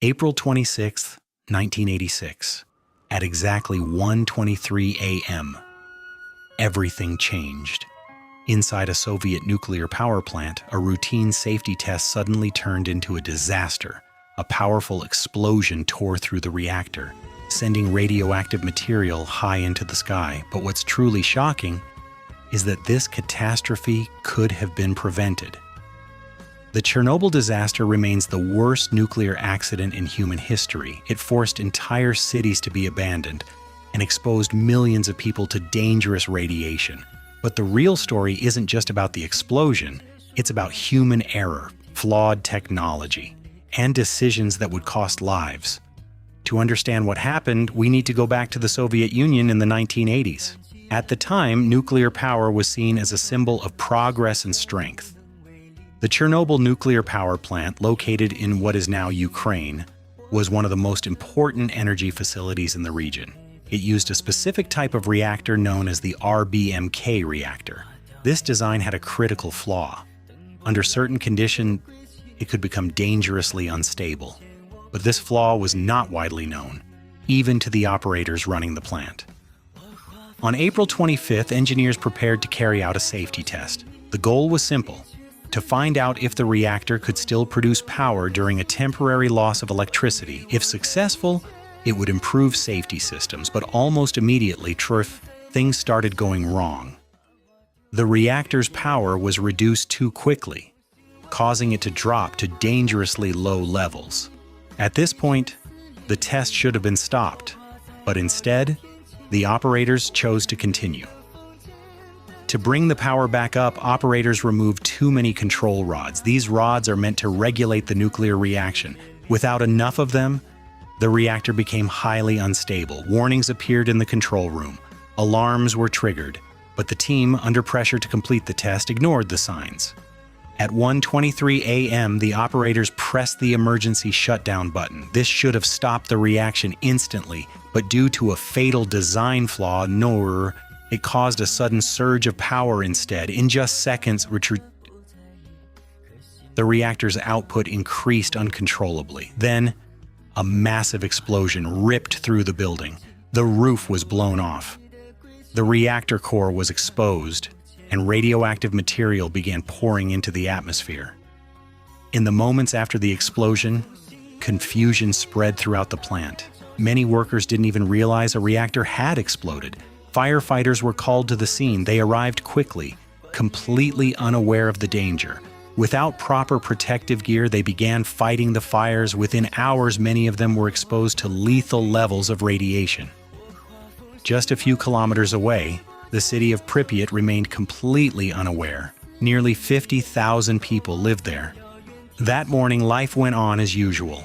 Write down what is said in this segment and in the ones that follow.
April 26, 1986, at exactly 1:23 a.m., everything changed. Inside a Soviet nuclear power plant, a routine safety test suddenly turned into a disaster. A powerful explosion tore through the reactor, sending radioactive material high into the sky. But what's truly shocking is that this catastrophe could have been prevented. The Chernobyl disaster remains the worst nuclear accident in human history. It forced entire cities to be abandoned and exposed millions of people to dangerous radiation. But the real story isn't just about the explosion, it's about human error, flawed technology, and decisions that would cost lives. To understand what happened, we need to go back to the Soviet Union in the 1980s. At the time, nuclear power was seen as a symbol of progress and strength. The Chernobyl nuclear power plant, located in what is now Ukraine, was one of the most important energy facilities in the region. It used a specific type of reactor known as the RBMK reactor. This design had a critical flaw. Under certain conditions, it could become dangerously unstable. But this flaw was not widely known, even to the operators running the plant. On April 25th, engineers prepared to carry out a safety test. The goal was simple: to find out if the reactor could still produce power during a temporary loss of electricity. If successful, it would improve safety systems, but almost immediately, things started going wrong. The reactor's power was reduced too quickly, causing it to drop to dangerously low levels. At this point, the test should have been stopped, but instead, the operators chose to continue. To bring the power back up, operators removed too many control rods. These rods are meant to regulate the nuclear reaction. Without enough of them, the reactor became highly unstable. Warnings appeared in the control room. Alarms were triggered, but the team, under pressure to complete the test, ignored the signs. At 1:23 a.m., the operators pressed the emergency shutdown button. This should have stopped the reaction instantly, but due to a fatal design flaw, it caused a sudden surge of power instead. In just seconds, the reactor's output increased uncontrollably. Then, a massive explosion ripped through the building. The roof was blown off. The reactor core was exposed, and radioactive material began pouring into the atmosphere. In the moments after the explosion, confusion spread throughout the plant. Many workers didn't even realize a reactor had exploded. Firefighters were called to the scene. They arrived quickly, completely unaware of the danger. Without proper protective gear, they began fighting the fires. Within hours, many of them were exposed to lethal levels of radiation. Just a few kilometers away, the city of Pripyat remained completely unaware. Nearly 50,000 people lived there. That morning, life went on as usual.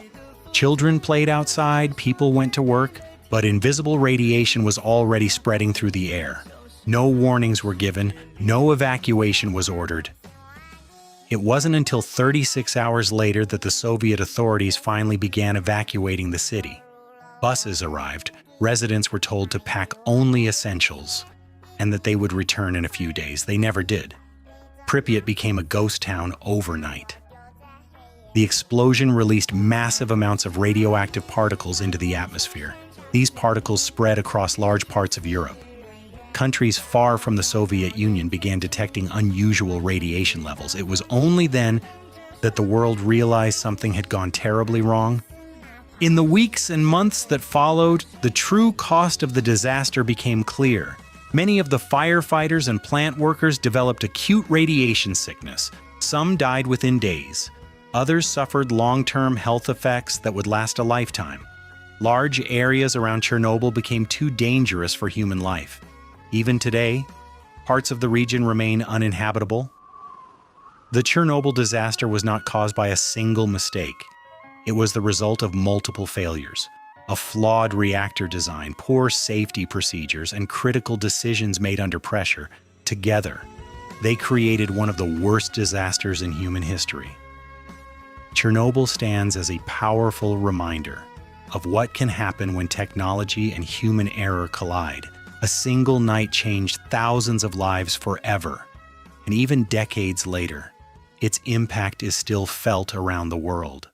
Children played outside, people went to work, but invisible radiation was already spreading through the air. No warnings were given, no evacuation was ordered. It wasn't until 36 hours later that the Soviet authorities finally began evacuating the city. Buses arrived, residents were told to pack only essentials, and that they would return in a few days. They never did. Pripyat became a ghost town overnight. The explosion released massive amounts of radioactive particles into the atmosphere. These particles spread across large parts of Europe. Countries far from the Soviet Union began detecting unusual radiation levels. It was only then that the world realized something had gone terribly wrong. In the weeks and months that followed, the true cost of the disaster became clear. Many of the firefighters and plant workers developed acute radiation sickness. Some died within days. Others suffered long-term health effects that would last a lifetime. Large areas around Chernobyl became too dangerous for human life. Even today, parts of the region remain uninhabitable. The Chernobyl disaster was not caused by a single mistake. It was the result of multiple failures. A flawed reactor design, poor safety procedures, and critical decisions made under pressure. Together, they created one of the worst disasters in human history. Chernobyl stands as a powerful reminder of what can happen when technology and human error collide. A single night changed thousands of lives forever, and even decades later, its impact is still felt around the world.